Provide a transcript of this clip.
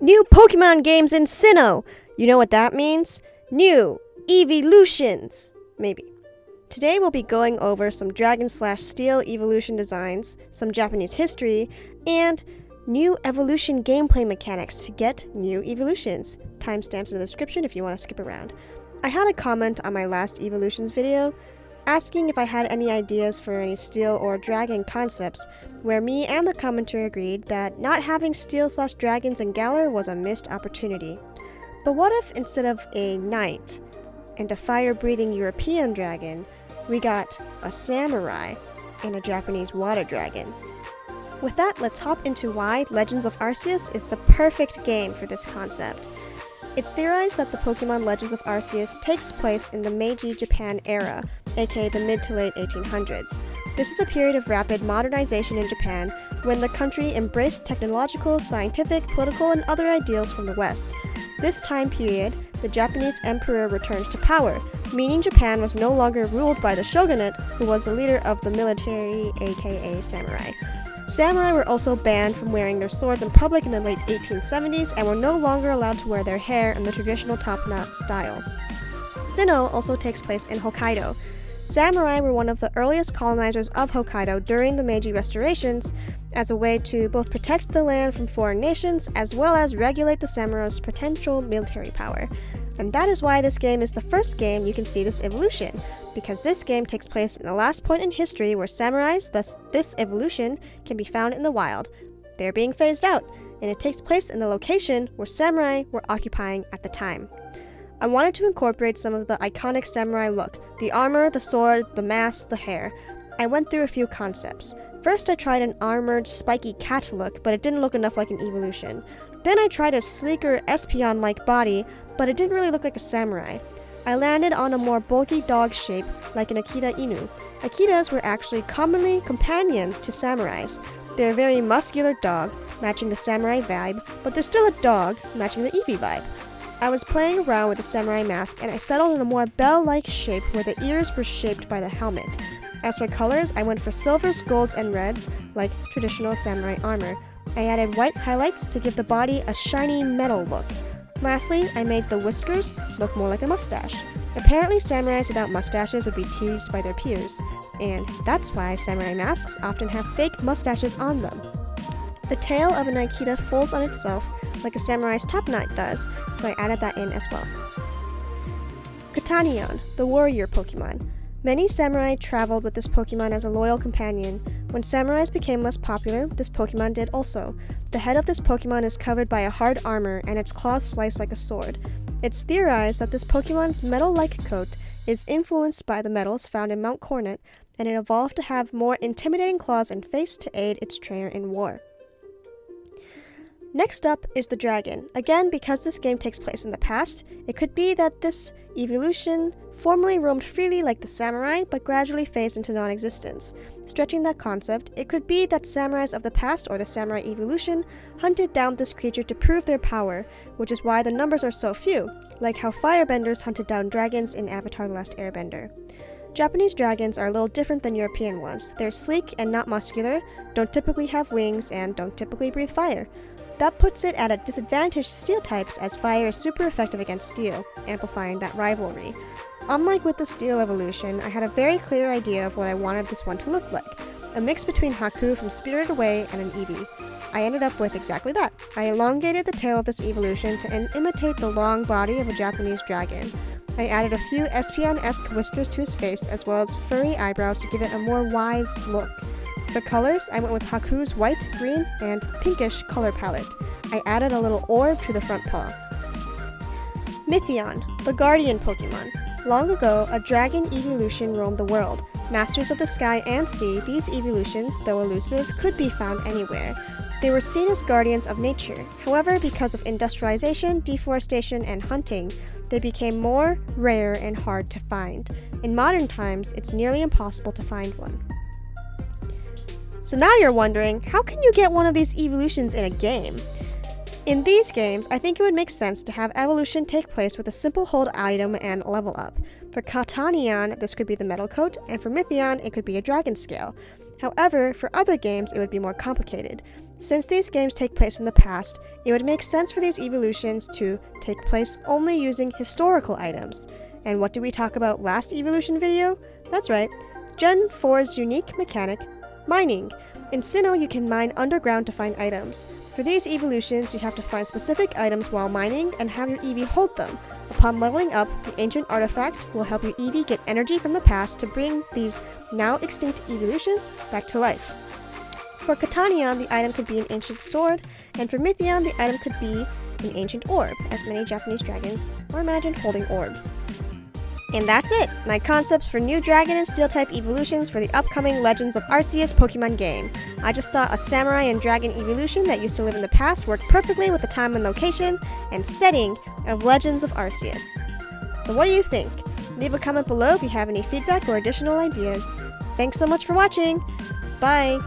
New Pokemon games in Sinnoh! You know what that means? New Eeveelutions! Maybe. Today we'll be going over some Dragon/Steel evolution designs, some Japanese history, and new evolution gameplay mechanics to get new evolutions. Timestamps in the description if you want to skip around. I had a comment on my last Eeveelutions video asking if I had any ideas for any Steel or Dragon concepts, where me and the commenter agreed that not having Steel/Dragons in Galar was a missed opportunity. But what if instead of a knight and a fire-breathing European dragon, we got a samurai and a Japanese water dragon? With that, let's hop into why Legends of Arceus is the perfect game for this concept. It's theorized that the Pokemon Legends of Arceus takes place in the Meiji Japan era, aka the mid to late 1800s. This was a period of rapid modernization in Japan when the country embraced technological, scientific, political, and other ideals from the West. This time period, the Japanese emperor returned to power, meaning Japan was no longer ruled by the shogunate, who was the leader of the military, aka samurai. Samurai were also banned from wearing their swords in public in the late 1870s and were no longer allowed to wear their hair in the traditional top-knot style. Sinnoh also takes place in Hokkaido. Samurai were one of the earliest colonizers of Hokkaido during the Meiji restorations as a way to both protect the land from foreign nations as well as regulate the samurai's potential military power. And that is why this game is the first game you can see this evolution, because this game takes place in the last point in history where samurais, thus this evolution, can be found in the wild. They're being phased out, and it takes place in the location where samurai were occupying at the time. I wanted to incorporate some of the iconic samurai look, the armor, the sword, the mask, the hair. I went through a few concepts. First I tried an armored, spiky cat look, but it didn't look enough like an evolution. Then I tried a sleeker Espeon-like body, but it didn't really look like a samurai. I landed on a more bulky dog shape, like an Akita Inu. Akitas were actually commonly companions to samurais. They're a very muscular dog, matching the samurai vibe, but they're still a dog, matching the Eevee vibe. I was playing around with the samurai mask, and I settled on a more bell-like shape where the ears were shaped by the helmet. As for colors, I went for silvers, golds, and reds, like traditional samurai armor. I added white highlights to give the body a shiny metal look. Lastly, I made the whiskers look more like a mustache. Apparently, samurais without mustaches would be teased by their peers, and that's why samurai masks often have fake mustaches on them. The tail of an Akita folds on itself like a samurai's top knot does, so I added that in as well. Kataneon, the warrior Pokemon. Many samurai traveled with this Pokemon as a loyal companion. When samurais became less popular, this Pokemon did also. The head of this Pokemon is covered by a hard armor, and its claws slice like a sword. It's theorized that this Pokemon's metal-like coat is influenced by the metals found in Mount Coronet, and it evolved to have more intimidating claws and face to aid its trainer in war. Next up is the dragon. Again, because this game takes place in the past, it could be that this evolution formerly roamed freely like the samurai, but gradually phased into non-existence. Stretching that concept, it could be that samurais of the past, or the samurai evolution, hunted down this creature to prove their power, which is why the numbers are so few, like how firebenders hunted down dragons in Avatar: The Last Airbender. Japanese dragons are a little different than European ones. They're sleek and not muscular, don't typically have wings, and don't typically breathe fire. That puts it at a disadvantage to steel types, as fire is super effective against steel, amplifying that rivalry. Unlike with the steel evolution, I had a very clear idea of what I wanted this one to look like, a mix between Haku from Spirited Away and an Eevee. I ended up with exactly that. I elongated the tail of this evolution to imitate the long body of a Japanese dragon. I added a few Espeon-esque whiskers to his face, as well as furry eyebrows to give it a more wise look. For colors, I went with Haku's white, green, and pinkish color palette. I added a little orb to the front paw. Mytheon, the guardian Pokemon. Long ago, a dragon evolution roamed the world. Masters of the sky and sea, these evolutions, though elusive, could be found anywhere. They were seen as guardians of nature. However, because of industrialization, deforestation, and hunting, they became more rare and hard to find. In modern times, it's nearly impossible to find one. So now you're wondering, how can you get one of these evolutions in a game? In these games, I think it would make sense to have evolution take place with a simple hold item and level up. For Kataneon, this could be the metal coat, and for Mytheon, it could be a dragon scale. However, for other games, it would be more complicated. Since these games take place in the past, it would make sense for these evolutions to take place only using historical items. And what did we talk about last evolution video? That's right, Gen 4's unique mechanic, mining. In Sinnoh, you can mine underground to find items. For these evolutions, you have to find specific items while mining and have your Eevee hold them. Upon leveling up, the ancient artifact will help your Eevee get energy from the past to bring these now extinct evolutions back to life. For Kataneon, the item could be an ancient sword, and for Mytheon, the item could be an ancient orb, as many Japanese dragons are imagined holding orbs. And that's it! My concepts for new Dragon and Steel-type evolutions for the upcoming Legends of Arceus Pokemon game. I just thought a Samurai and Dragon evolution that used to live in the past worked perfectly with the time and location and setting of Legends of Arceus. So what do you think? Leave a comment below if you have any feedback or additional ideas. Thanks so much for watching! Bye!